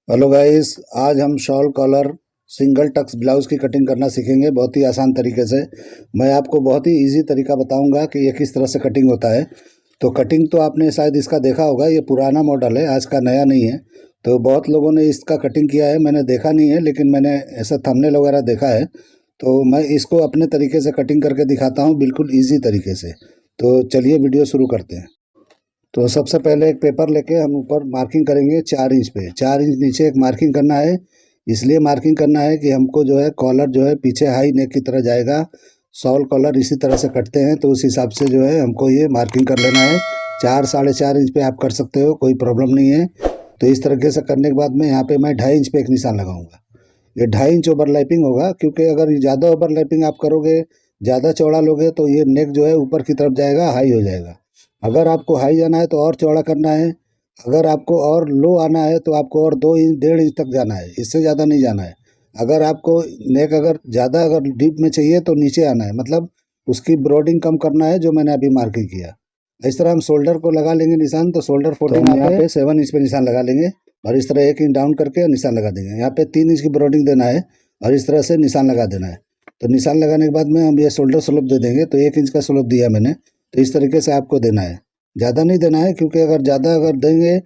Hello guys, आज हम shawl collar single tucks blouse की कटिंग करना सीखेंगे बहुत ही आसान तरीके से। मैं आपको बहुत ही इजी तरीका बताऊंगा कि ये किस तरह से कटिंग होता है। तो कटिंग तो आपने शायद इसका देखा होगा, ये पुराना मॉडल है, आज का नया नहीं है। तो बहुत लोगों ने इसका कटिंग किया है, मैंने देखा नहीं है, लेकिन मैंने ऐसा थंबनेल वगैरह देखा है। तो मैं इसको अपने तरीके से कटिंग करके दिखाता हूँ, बिल्कुल ईजी तरीके से। तो चलिए वीडियो शुरू करते हैं। तो सबसे पहले एक पेपर लेके हम ऊपर मार्किंग करेंगे 4 इंच पे। 4 इंच नीचे एक मार्किंग करना है। इसलिए मार्किंग करना है कि हमको जो है कॉलर जो है पीछे हाई नेक की तरह जाएगा। सॉल कॉलर इसी तरह से कटते हैं, तो उस हिसाब से जो है हमको ये मार्किंग कर लेना है। 4 साढ़े 4 इंच पे आप कर सकते हो, कोई प्रॉब्लम नहीं है। तो इस तरीके से करने के बाद में यहाँ पे मैं 2.5 इंच पे एक निशान लगाऊंगा। ये 2.5 इंच ओवरलैपिंग होगा, क्योंकि अगर ये ज़्यादा ओवरलैपिंग आप करोगे, ज़्यादा चौड़ा लोगे, तो ये नेक जो है ऊपर की तरफ जाएगा, हाई हो जाएगा। अगर आपको हाई जाना है तो और चौड़ा करना है। अगर आपको और लो आना है तो आपको और 2 इंच 1.5 इंच तक जाना है, इससे ज़्यादा नहीं जाना है। अगर आपको नेक अगर ज़्यादा अगर डीप में चाहिए तो नीचे आना है, मतलब उसकी ब्रॉडिंग कम करना है, जो मैंने अभी मार्किंग किया। इस तरह हम शोल्डर को लगा लेंगे निशान। तो शोल्डर 14 यहाँ पे 7 इंच पे निशान लगा लेंगे, और इस तरह 1 इंच डाउन करके निशान लगा देंगे। यहाँ पे 3 इंच की ब्रॉडिंग देना है, और इस तरह से निशान लगा देना है। तो निशान लगाने के बाद में हम ये शोल्डर स्लोप दे देंगे। तो 1 इंच का स्लोप दिया मैंने, तो इस तरीके से आपको देना है। ज़्यादा नहीं देना है, क्योंकि अगर ज़्यादा अगर देंगे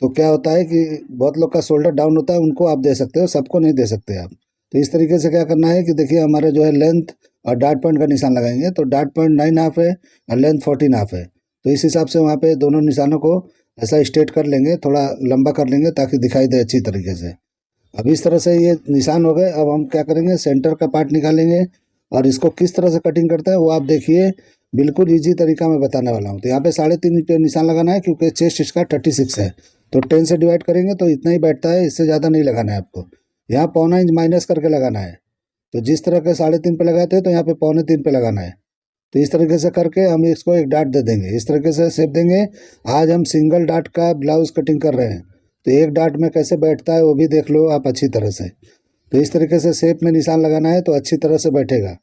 तो क्या होता है कि बहुत लोग का शोल्डर डाउन होता है, उनको आप दे सकते हो, सबको नहीं दे सकते आप। तो इस तरीके से क्या करना है कि देखिए, हमारा जो है लेंथ और डार्ट पॉइंट का निशान लगाएंगे। तो डार्ट पॉइंट 9.5 है और लेंथ 14.5 है। तो इस हिसाब से वहाँ पे दोनों निशानों को ऐसा स्ट्रेट कर लेंगे, थोड़ा लंबा कर लेंगे ताकि दिखाई दे अच्छी तरीके से। अब इस तरह से ये निशान हो गए। अब हम क्या करेंगे, सेंटर का पार्ट निकालेंगे, और इसको किस तरह से कटिंग करते हैं वो आप देखिए। बिल्कुल इजी तरीका मैं बताने वाला हूँ। तो यहाँ पे 3.5 इंच पे निशान लगाना है, क्योंकि चेस्ट इसका 36 है। तो 10 से डिवाइड करेंगे तो इतना ही बैठता है, इससे ज़्यादा नहीं लगाना है आपको। यहाँ 0.25 इंच माइनस करके लगाना है। तो जिस तरह के 3.5 पे लगाते हैं, तो यहाँ पे 0.25 पे लगाना है। तो इस तरीके से करके हम इसको एक डाट दे देंगे, इस तरीके से शेप देंगे। आज हम सिंगल डाट का ब्लाउज कटिंग कर रहे हैं, तो एक डाट में कैसे बैठता है वो भी देख लो आप अच्छी तरह से। तो इस तरीके से शेप में निशान लगाना है, तो अच्छी तरह से बैठेगा।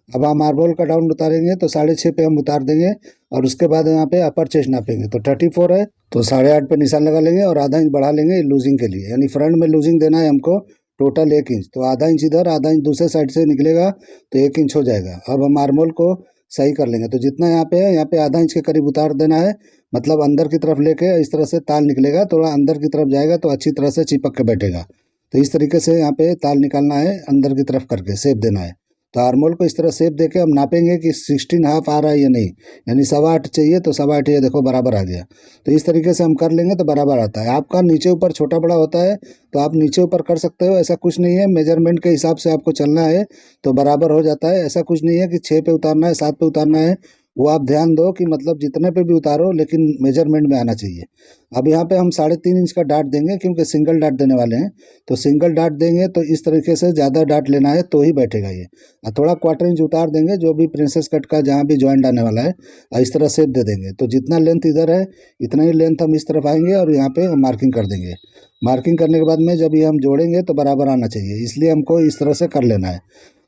अब हम मार्बल का डाउन उतारेंगे तो 6.5 पे हम उतार देंगे, और उसके बाद यहाँ पे अपर चेस्ट नापेंगे। तो 34 है, तो 8.5 पे निशान लगा लेंगे, और आधा इंच बढ़ा लेंगे लूजिंग के लिए। यानी फ्रंट में लूजिंग देना है हमको टोटल 1 इंच। तो आधा इंच इधर, आधा इंच दूसरे साइड से निकलेगा, तो 1 इंच हो जाएगा। अब हम आर्मोल को सही कर लेंगे। तो जितना यहाँ पे है, यहाँ पे आधा इंच के करीब उतार देना है, मतलब अंदर की तरफ लेके इस तरह से ताल निकलेगा, थोड़ा अंदर की तरफ जाएगा तो अच्छी तरह से चिपक के बैठेगा। तो इस तरीके से यहाँ पे ताल निकालना है, अंदर की तरफ करके शेप देना है। तो आर्मोल को इस तरह शेप देके हम नापेंगे कि 16.5 आ रहा है या नहीं। यानी 8.25 चाहिए तो 8.25, ये देखो बराबर आ गया। तो इस तरीके से हम कर लेंगे तो बराबर आता है। आपका नीचे ऊपर छोटा बड़ा होता है, तो आप नीचे ऊपर कर सकते हो, ऐसा कुछ नहीं है। मेजरमेंट के हिसाब से आपको चलना है तो बराबर हो जाता है। ऐसा कुछ नहीं है कि 6 पे उतारना है, 7 पे उतारना है। वो आप ध्यान दो कि मतलब जितने पे भी उतारो, लेकिन मेजरमेंट में आना चाहिए। अब यहाँ पे हम 3.5 इंच का डाट देंगे, क्योंकि सिंगल डाट देने वाले हैं। तो सिंगल डाट देंगे तो इस तरीके से ज़्यादा डाट लेना है तो ही बैठेगा ये। और थोड़ा 1/4 इंच उतार देंगे, जो भी प्रिंसेस कट का जहाँ भी जॉइंट आने वाला है, और इस तरह शेप दे देंगे। तो जितना लेंथ इधर है, इतना ही लेंथ हम इस तरफ आएंगे, और यहाँ पे मार्किंग कर देंगे। मार्किंग करने के बाद में जब ये हम जोड़ेंगे तो बराबर आना चाहिए, इसलिए हमको इस तरह से कर लेना है।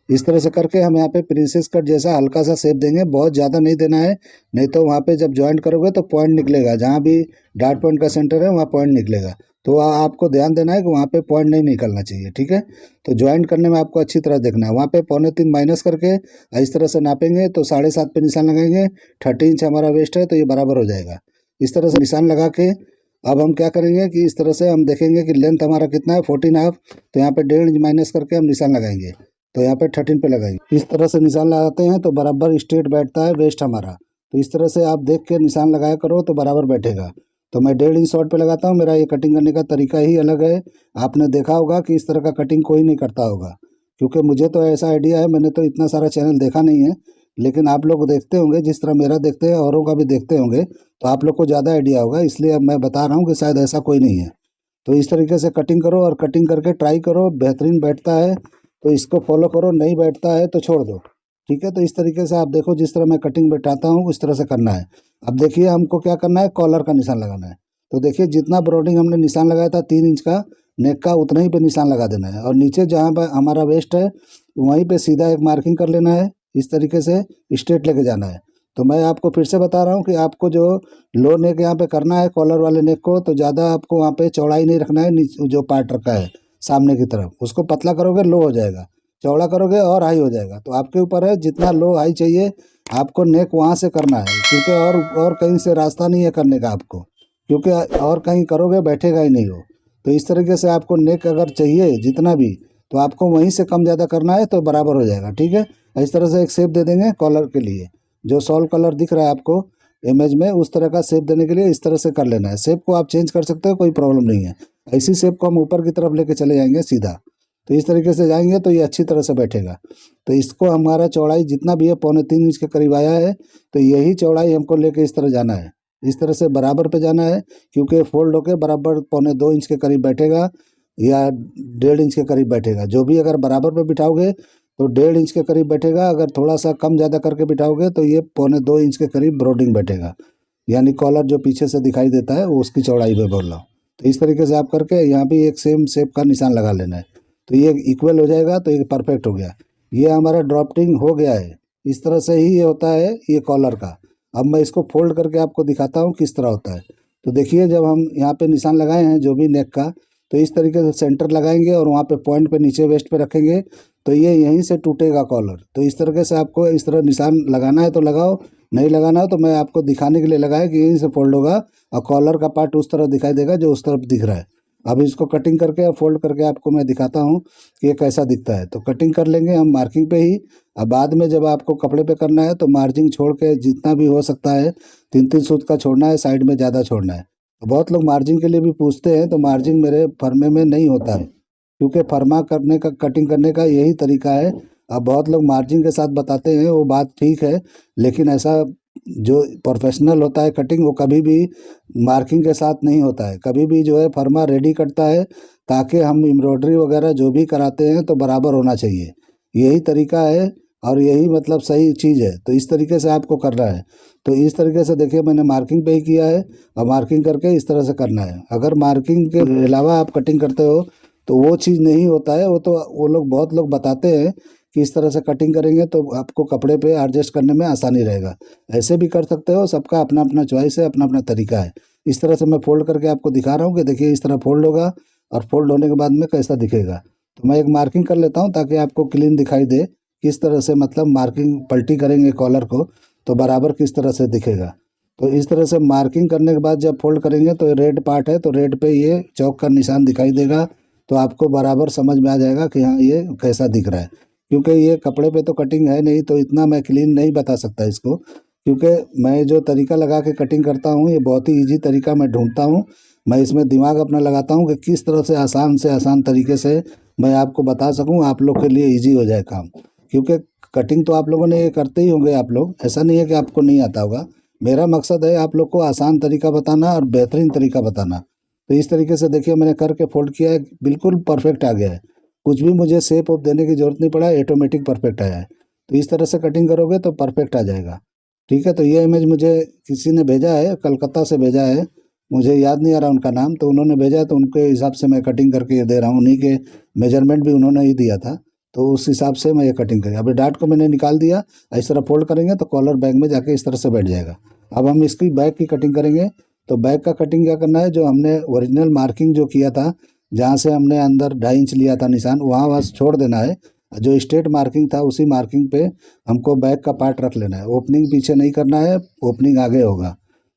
इस तरह से करके हम यहाँ पे प्रिंसेस कट जैसा हल्का सा शेप देंगे, बहुत ज़्यादा नहीं देना है। नहीं तो वहाँ पे जब जॉइंट करोगे तो पॉइंट निकलेगा, जहाँ भी डार्ट पॉइंट का सेंटर है वहाँ पॉइंट निकलेगा। तो आपको ध्यान देना है कि वहाँ पे पॉइंट नहीं निकलना चाहिए, ठीक है। तो ज्वाइंट करने में आपको अच्छी तरह देखना है। वहाँ पे 0.25 माइनस करके इस तरह से नापेंगे, तो 7.5 पे निशान लगाएंगे। 30 इंच हमारा वेस्ट है, तो ये बराबर हो जाएगा। इस तरह से निशान लगा के अब हम क्या करेंगे कि इस तरह से हम देखेंगे कि लेंथ हमारा कितना है, 14.5। तो यहाँ पे 1.5 इंच माइनस करके हम निशान लगाएंगे। तो यहाँ पे 13 पे लगाएंगे। इस तरह से निशान लगाते हैं तो बराबर स्ट्रेट बैठता है वेस्ट हमारा। तो इस तरह से आप देख के निशान लगाया करो तो बराबर बैठेगा। तो मैं 1.5 इंच शॉर्ट पे लगाता हूँ। मेरा ये कटिंग करने का तरीका ही अलग है। आपने देखा होगा कि इस तरह का कटिंग कोई नहीं करता होगा, क्योंकि मुझे तो ऐसा आइडिया है, मैंने तो इतना सारा चैनल देखा नहीं है। लेकिन आप लोग देखते होंगे, जिस तरह मेरा देखते हैं औरों का भी देखते होंगे, तो आप लोग को ज़्यादा आइडिया होगा, इसलिए अब मैं बता रहा हूँ कि शायद ऐसा कोई नहीं है। तो इस तरीके से कटिंग करो, और कटिंग करके ट्राई करो, बेहतरीन बैठता है तो इसको फॉलो करो, नहीं बैठता है तो छोड़ दो, ठीक है। तो इस तरीके से आप देखो, जिस तरह मैं कटिंग बैठाता हूँ उस तरह से करना है। अब देखिए, हमको क्या करना है, कॉलर का निशान लगाना है। तो देखिए, जितना ब्रॉडिंग हमने निशान लगाया था 3 इंच का नेक का, उतना ही पे निशान लगा देना है। और नीचे जहाँ पर हमारा वेस्ट है, वहीं पे सीधा एक मार्किंग कर लेना है, इस तरीके से स्ट्रेट लेके जाना है। तो मैं आपको फिर से बता रहा हूँ कि आपको जो लो नेक यहाँ पे करना है कॉलर वाले नेक को, तो ज़्यादा आपको वहाँ पे चौड़ाई नहीं रखना है, जो पार्ट रखा है सामने की तरफ उसको पतला करोगे लो हो जाएगा, चौड़ा करोगे और हाई हो जाएगा। तो आपके ऊपर है, जितना लो हाई चाहिए आपको नेक वहाँ से करना है, क्योंकि और कहीं से रास्ता नहीं है करने का आपको, क्योंकि और कहीं करोगे बैठेगा ही नहीं हो। तो इस तरीके से आपको नेक अगर चाहिए जितना भी, तो आपको वहीं से कम ज़्यादा करना है तो बराबर हो जाएगा। ठीक है, इस तरह से एक शेप दे देंगे कॉलर के लिए, जो सॉल कलर दिख रहा है आपको इमेज में, उस तरह का शेप देने के लिए इस तरह से कर लेना है। शेप को आप चेंज कर सकते हो, कोई प्रॉब्लम नहीं है। इसी शेप को हम ऊपर की तरफ लेके चले जाएंगे सीधा, तो इस तरीके से जाएंगे तो ये अच्छी तरह से बैठेगा। तो इसको हमारा चौड़ाई जितना भी है 3.25 इंच के करीब आया है, तो यही चौड़ाई हमको लेके इस तरह जाना है, इस तरह से बराबर पे जाना है, क्योंकि फोल्ड होके बराबर 2.25 इंच के करीब बैठेगा या 1.5 इंच के करीब बैठेगा। जो भी अगर बराबर पे बिठाओगे तो 1.5 इंच के करीब बैठेगा, अगर थोड़ा सा कम ज़्यादा करके बिठाओगे तो ये 2.25 इंच के करीब ब्रोडिंग बैठेगा, यानी कॉलर जो पीछे से दिखाई देता है वो उसकी चौड़ाई पे बोल रहा हूँ। तो इस तरीके से आप करके यहाँ भी एक सेम शेप का निशान लगा लेना है, तो ये इक्वल हो जाएगा, तो ये परफेक्ट हो गया। ये हमारा ड्राफ्टिंग हो गया है। इस तरह से ही ये होता है ये कॉलर का। अब मैं इसको फोल्ड करके आपको दिखाता हूँ किस तरह होता है। तो देखिए, जब हम यहाँ पे निशान लगाए हैं जो भी नेक का, तो इस तरीके से सेंटर लगाएंगे और वहाँ पे पॉइंट पे नीचे वेस्ट पे रखेंगे, तो ये यहीं से टूटेगा कॉलर। तो इस तरीके से आपको इस तरह निशान लगाना है तो लगाओ, नहीं लगाना है तो मैं आपको दिखाने के लिए लगाया कि यहीं से फोल्ड होगा और कॉलर का पार्ट उस तरह दिखाई देगा जो उस तरफ दिख रहा है। अब इसको कटिंग करके और फोल्ड करके आपको मैं दिखाता हूँ कि ये कैसा दिखता है। तो कटिंग कर लेंगे हम मार्किंग पे ही। अब बाद में जब आपको कपड़े पे करना है तो मार्जिन छोड़ के जितना भी हो सकता है 3-3 सूत का छोड़ना है, साइड में ज़्यादा छोड़ना है। तो बहुत लोग मार्जिन के लिए भी पूछते हैं, तो मार्जिन मेरे फर्मे में नहीं होता है, क्योंकि फर्मा करने का कटिंग करने का यही तरीका है। अब बहुत लोग मार्जिन के साथ बताते हैं, वो बात ठीक है, लेकिन ऐसा जो प्रोफेशनल होता है कटिंग वो कभी भी मार्किंग के साथ नहीं होता है। कभी भी जो है फर्मा रेडी करता है, ताकि हम एम्ब्रॉयडरी वगैरह जो भी कराते हैं तो बराबर होना चाहिए, यही तरीका है और यही मतलब सही चीज़ है। तो इस तरीके से आपको करना है। तो इस तरीके से देखिए, मैंने मार्किंग पे ही किया है और मार्किंग करके इस तरह से करना है। अगर मार्किंग के अलावा आप कटिंग करते हो तो वो चीज़ नहीं होता है। वो तो वो लोग बहुत लोग बताते हैं कि इस तरह से कटिंग करेंगे तो आपको कपड़े पे एडजस्ट करने में आसानी रहेगा। ऐसे भी कर सकते हो, सबका अपना अपना चॉइस है, अपना अपना तरीका है। इस तरह से मैं फोल्ड करके आपको दिखा रहा हूँ कि देखिए इस तरह फोल्ड होगा और फोल्ड होने के बाद में कैसा दिखेगा। तो मैं एक मार्किंग कर लेता हूँ ताकि आपको क्लीन दिखाई दे किस तरह से, मतलब मार्किंग पलटी करेंगे कॉलर को तो बराबर किस तरह से दिखेगा। तो इस तरह से मार्किंग करने के बाद जब फोल्ड करेंगे तो रेड पार्ट है, तो रेड पे ये चौक का निशान दिखाई देगा, तो आपको बराबर समझ में आ जाएगा कि हाँ ये कैसा दिख रहा है। क्योंकि ये कपड़े पे तो कटिंग है नहीं, तो इतना मैं क्लीन नहीं बता सकता इसको, क्योंकि मैं जो तरीका लगा के कटिंग करता हूँ ये बहुत ही ईजी तरीका मैं ढूंढता हूँ। मैं इसमें दिमाग अपना लगाता हूँ कि किस तरह से आसान तरीके से मैं आपको बता सकूँ, आप लोग के लिए ईजी हो जाए काम। क्योंकि कटिंग तो आप लोगों ने ये करते ही होंगे आप लोग, ऐसा नहीं है कि आपको नहीं आता होगा। मेरा मकसद है आप लोग को आसान तरीका बताना और बेहतरीन तरीका बताना। तो इस तरीके से देखिए मैंने करके फोल्ड किया है, बिल्कुल परफेक्ट आ गया है, कुछ भी मुझे शेप ऑफ देने की ज़रूरत नहीं पड़ा, ऑटोमेटिक परफेक्ट आया है। तो इस तरह से कटिंग करोगे तो परफेक्ट आ जाएगा। ठीक है, तो ये इमेज मुझे किसी ने भेजा है, कलकत्ता से भेजा है, मुझे याद नहीं आ रहा उनका नाम, तो उन्होंने भेजा है, तो उनके हिसाब से मैं कटिंग करके ये दे रहा हूँ। उन्हीं के मेजरमेंट भी उन्होंने ही दिया था, तो उस हिसाब से मैं ये कटिंग करी। अभी डार्ट को मैंने निकाल दिया, इस तरह फोल्ड करेंगे तो कॉलर बैग में जाके इस तरह से बैठ जाएगा। अब हम इसकी बैग की कटिंग करेंगे। तो बैग का कटिंग क्या करना है, जो हमने ओरिजिनल मार्किंग जो किया था, जहाँ से हमने अंदर 2.5 इंच लिया था निशान, वहाँ बस छोड़ देना है। जो स्ट्रेट मार्किंग था उसी मार्किंग पे हमको बैक का पार्ट रख लेना है। ओपनिंग पीछे नहीं करना है, ओपनिंग आगे होगा।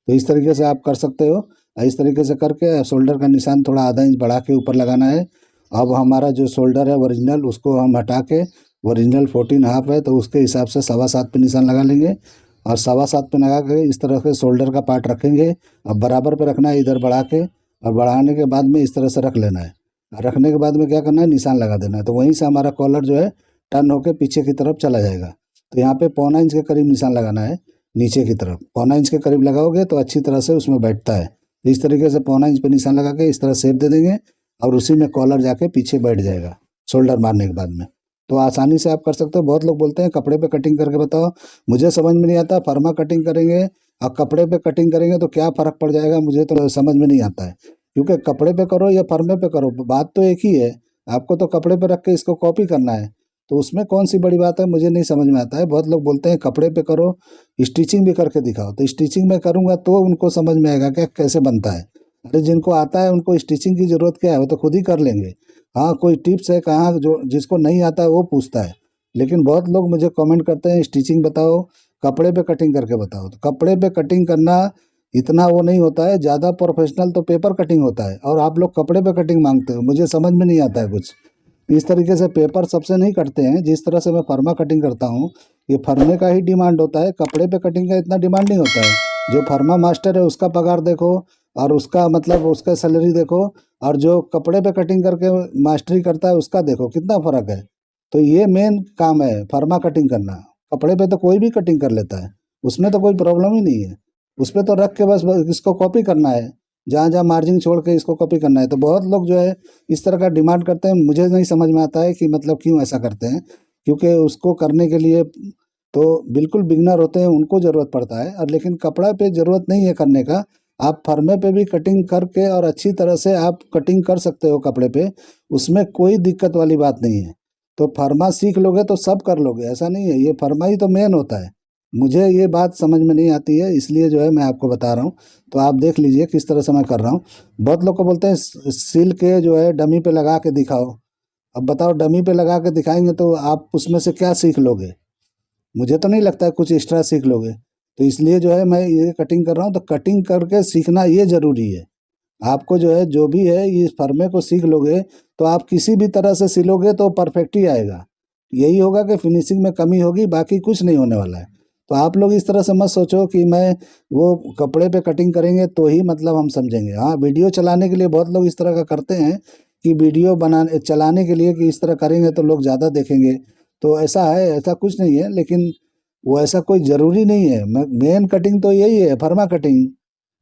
तो इस तरीके से आप कर सकते हो। इस तरीके से करके शोल्डर का निशान थोड़ा आधा इंच बढ़ा के ऊपर लगाना है। अब हमारा जो शोल्डर है ओरिजिनल, उसको हम हटा के, ओरिजिनल 14.5 है तो उसके हिसाब से 7.25 पे निशान लगा लेंगे और 7.25 पे लगा के इस तरह से शोल्डर का पार्ट रखेंगे। अब बराबर पे रखना है इधर बढ़ा के, और बढ़ाने के बाद में इस तरह से रख लेना है। रखने के बाद में क्या करना है, निशान लगा देना है। तो वहीं से हमारा कॉलर जो है टर्न होकर पीछे की तरफ चला जाएगा। तो यहाँ पे 1.25 इंच के करीब निशान लगाना है नीचे की तरफ। 1.25 इंच के करीब लगाओगे तो अच्छी तरह से उसमें बैठता है। इस तरीके से 1.25 इंच पे निशान लगा के इस तरह शेप दे देंगे और उसी में कॉलर जाके पीछे बैठ जाएगा शोल्डर मारने के बाद में। तो आसानी से आप कर सकते हो। बहुत लोग बोलते हैं कपड़े पे कटिंग करके बताओ, मुझे समझ में नहीं आता। फर्मा कटिंग करेंगे और कपड़े पे कटिंग करेंगे तो क्या फ़र्क पड़ जाएगा, मुझे तो समझ में नहीं आता है। क्योंकि कपड़े पे करो या फर्मे पे करो, बात तो एक ही है। आपको तो कपड़े पे रख के इसको कॉपी करना है। तो उसमें कौन सी बड़ी बात है, मुझे नहीं समझ में आता है। बहुत लोग बोलते हैं कपड़े पे करो, स्टिचिंग भी करके दिखाओ, तो स्टिचिंग में करूँगा तो उनको समझ में आएगा क्या कैसे बनता है। अरे जिनको आता है उनको स्टिचिंग की ज़रूरत क्या है, वो तो खुद ही कर लेंगे। हाँ, कोई टिप्स है कहाँ, जो जिसको नहीं आता है वो पूछता है। लेकिन बहुत लोग मुझे कमेंट करते हैं स्टिचिंग बताओ, कपड़े पे कटिंग करके बताओ। तो कपड़े पे कटिंग करना इतना वो नहीं होता है, ज़्यादा प्रोफेशनल तो पेपर कटिंग होता है, और आप लोग कपड़े पे कटिंग मांगते हो, मुझे समझ में नहीं आता है कुछ। इस तरीके से पेपर सबसे नहीं कटते हैं, जिस तरह से मैं फर्मा कटिंग करता हूँ, ये फर्मे का ही डिमांड होता है, कपड़े पे कटिंग का इतना डिमांड नहीं होता है। जो फर्मा मास्टर है उसका पगार देखो, और उसका मतलब उसका सैलरी देखो, और जो कपड़े पे कटिंग करके मास्टरी करता है उसका देखो कितना फ़र्क है। तो ये मेन काम है फर्मा कटिंग करना। कपड़े पे तो कोई भी कटिंग कर लेता है, उसमें तो कोई प्रॉब्लम ही नहीं है। उसपे तो रख के बस इसको कॉपी करना है, जहाँ जहाँ मार्जिन छोड़ के इसको कॉपी करना है। तो बहुत लोग जो है इस तरह का डिमांड करते हैं, मुझे नहीं समझ में आता है कि मतलब क्यों ऐसा करते हैं। क्योंकि उसको करने के लिए तो बिल्कुल बिगनर होते हैं, उनको ज़रूरत पड़ता है, और लेकिन कपड़ा पे ज़रूरत नहीं है करने का। आप फर्मे पे भी कटिंग करके और अच्छी तरह से आप कटिंग कर सकते हो कपड़े पे, उसमें कोई दिक्कत वाली बात नहीं है। तो फर्मा सीख लोगे तो सब कर लोगे, ऐसा नहीं है। ये फर्मा ही तो मेन होता है। मुझे ये बात समझ में नहीं आती है, इसलिए जो है मैं आपको बता रहा हूँ। तो आप देख लीजिए किस तरह से मैं कर रहा हूँ। बहुत लोग को बोलते हैं सिल के जो है डमी पे लगा के दिखाओ। अब बताओ डमी पे लगा के दिखाएंगे तो आप उसमें से क्या सीख लोगे? मुझे तो नहीं लगता है कुछ एक्स्ट्रा सीख लोगे। तो इसलिए जो है मैं ये कटिंग कर रहा हूँ, तो कटिंग करके सीखना ये ज़रूरी है। आपको जो है जो भी है इस फर्मे को सीख लोगे तो आप किसी भी तरह से सिलोगे तो परफेक्ट ही आएगा। यही होगा कि फिनिशिंग में कमी होगी, बाकी कुछ नहीं होने वाला है। तो आप लोग इस तरह से मत सोचो कि मैं वो कपड़े पे कटिंग करेंगे तो ही मतलब हम समझेंगे। हाँ, वीडियो चलाने के लिए बहुत लोग इस तरह का करते हैं कि वीडियो बनाने चलाने के लिए कि इस तरह करेंगे तो लोग ज़्यादा देखेंगे। तो ऐसा है, ऐसा कुछ नहीं है, लेकिन वो ऐसा कोई ज़रूरी नहीं है। मेन कटिंग तो यही है, फर्मा कटिंग।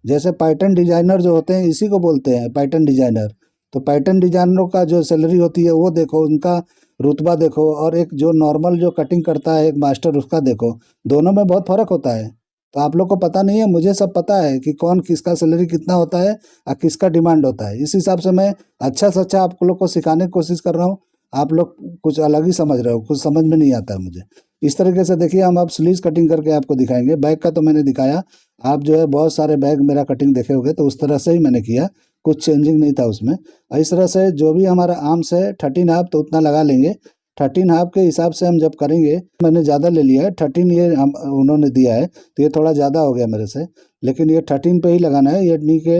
जैसे पैटर्न डिजाइनर जो होते हैं इसी को बोलते हैं पैटर्न डिजाइनर। तो पैटर्न डिजाइनरों का जो सैलरी होती है वो देखो, उनका रुतबा देखो, और एक जो नॉर्मल जो कटिंग करता है एक मास्टर उसका देखो, दोनों में बहुत फ़र्क होता है। तो आप लोग को पता नहीं है, मुझे सब पता है कि कौन किसका सैलरी कितना होता है और किसका डिमांड होता है। इस हिसाब से मैं अच्छा से अच्छा आप लोग को सिखाने की कोशिश कर रहा हूँ। आप लोग कुछ अलग ही समझ रहे हो, कुछ समझ में नहीं आता है मुझे। इस तरीके से देखिए, हम अब स्लीव्स कटिंग करके आपको दिखाएंगे। बैग का तो मैंने दिखाया, आप जो है बहुत सारे बैग मेरा कटिंग देखे होंगे, तो उस तरह से ही मैंने किया, कुछ चेंजिंग नहीं था उसमें। इस तरह से जो भी हमारा आर्म्स है 13 हाफ तो उतना लगा लेंगे। 13 हाफ के हिसाब से हम जब करेंगे, मैंने ज़्यादा ले लिया है 13, ये हम उन्होंने दिया है तो ये थोड़ा ज़्यादा हो गया मेरे से। लेकिन ये 13 पे ही लगाना है, ये नी के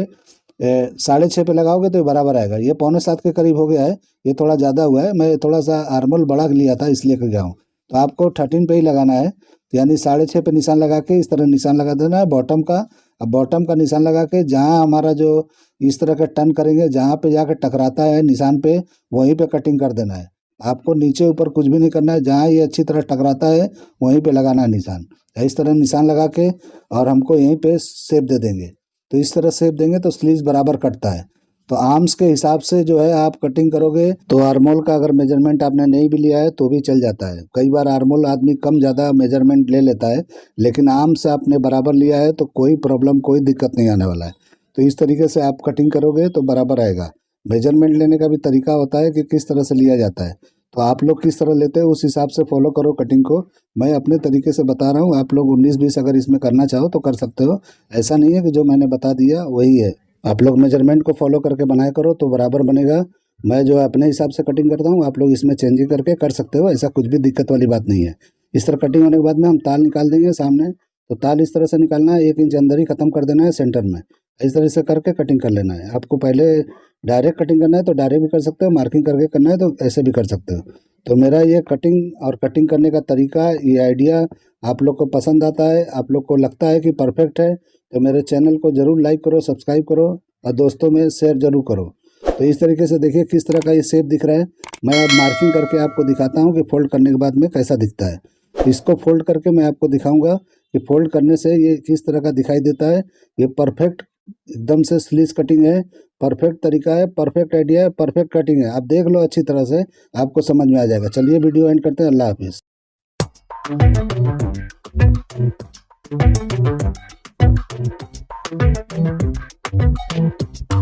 6.5 पे लगाओगे तो ये बराबर आएगा। ये 6.25 के करीब हो गया है, ये थोड़ा ज़्यादा हुआ है, मैं थोड़ा सा आर्मोल बड़ा लिया था इसलिए कर गया हूँ। तो आपको 13 पे ही लगाना है, यानी 6.5 पे निशान लगा के इस तरह निशान लगा देना है बॉटम का। अब बॉटम का निशान लगा के जहाँ हमारा जो इस तरह का टर्न करेंगे, जहाँ पे जाकर टकराता है निशान पे, वहीं पे कटिंग कर देना है। आपको नीचे ऊपर कुछ भी नहीं करना है, जहाँ ये अच्छी तरह टकराता है वहीं पे लगाना है निशान। इस तरह निशान लगा के और हमको यहीं पे शेप दे देंगे। तो इस तरह शेप देंगे तो स्लीव्स बराबर कटता है। तो आर्म्स के हिसाब से जो है आप कटिंग करोगे तो आर्मोल का अगर मेजरमेंट आपने नहीं भी लिया है तो भी चल जाता है। कई बार आर्मोल आदमी कम ज़्यादा मेजरमेंट ले लेता है, लेकिन आर्म्स आपने बराबर लिया है तो कोई प्रॉब्लम कोई दिक्कत नहीं आने वाला है। तो इस तरीके से आप कटिंग करोगे तो बराबर आएगा। मेजरमेंट लेने का भी तरीका होता है कि किस तरह से लिया जाता है। तो आप लोग किस तरह लेते हो उस हिसाब से फॉलो करो कटिंग को। मैं अपने तरीके से बता रहा हूँ, आप लोग 19-20 अगर इसमें करना चाहो तो कर सकते हो। ऐसा नहीं है कि जो मैंने बता दिया वही है। आप लोग मेजरमेंट को फॉलो करके बनाया करो तो बराबर बनेगा। मैं जो है अपने हिसाब से कटिंग करता हूँ, आप लोग इसमें चेंजिंग करके कर सकते हो, ऐसा कुछ भी दिक्कत वाली बात नहीं है। इस तरह कटिंग होने के बाद में हम ताल निकाल देंगे सामने। तो ताल इस तरह से निकालना है, 1 इंच अंदर ही ख़त्म कर देना है सेंटर में। इस तरह से करके कटिंग कर लेना है। आपको पहले डायरेक्ट कटिंग करना है तो डायरेक्ट भी कर सकते हो, मार्किंग करके करना है तो ऐसे भी कर सकते हो। तो मेरा ये कटिंग और कटिंग करने का तरीका, ये आइडिया आप लोग को पसंद आता है, आप लोग को लगता है कि परफेक्ट है, तो मेरे चैनल को ज़रूर लाइक करो, सब्सक्राइब करो और दोस्तों में शेयर ज़रूर करो। तो इस तरीके से देखिए किस तरह का ये शेप दिख रहा है। मैं अब मार्किंग करके आपको दिखाता हूँ कि फोल्ड करने के बाद में कैसा दिखता है। इसको फोल्ड करके मैं आपको दिखाऊंगा कि फोल्ड करने से ये किस तरह का दिखाई देता है। ये परफेक्ट एकदम से स्लीव्स कटिंग है, परफेक्ट तरीका है, परफेक्ट आइडिया है, परफेक्ट कटिंग है। आप देख लो अच्छी तरह से, आपको समझ में आ जाएगा। चलिए वीडियो एंड करते हैं। अल्लाह हाफिज़।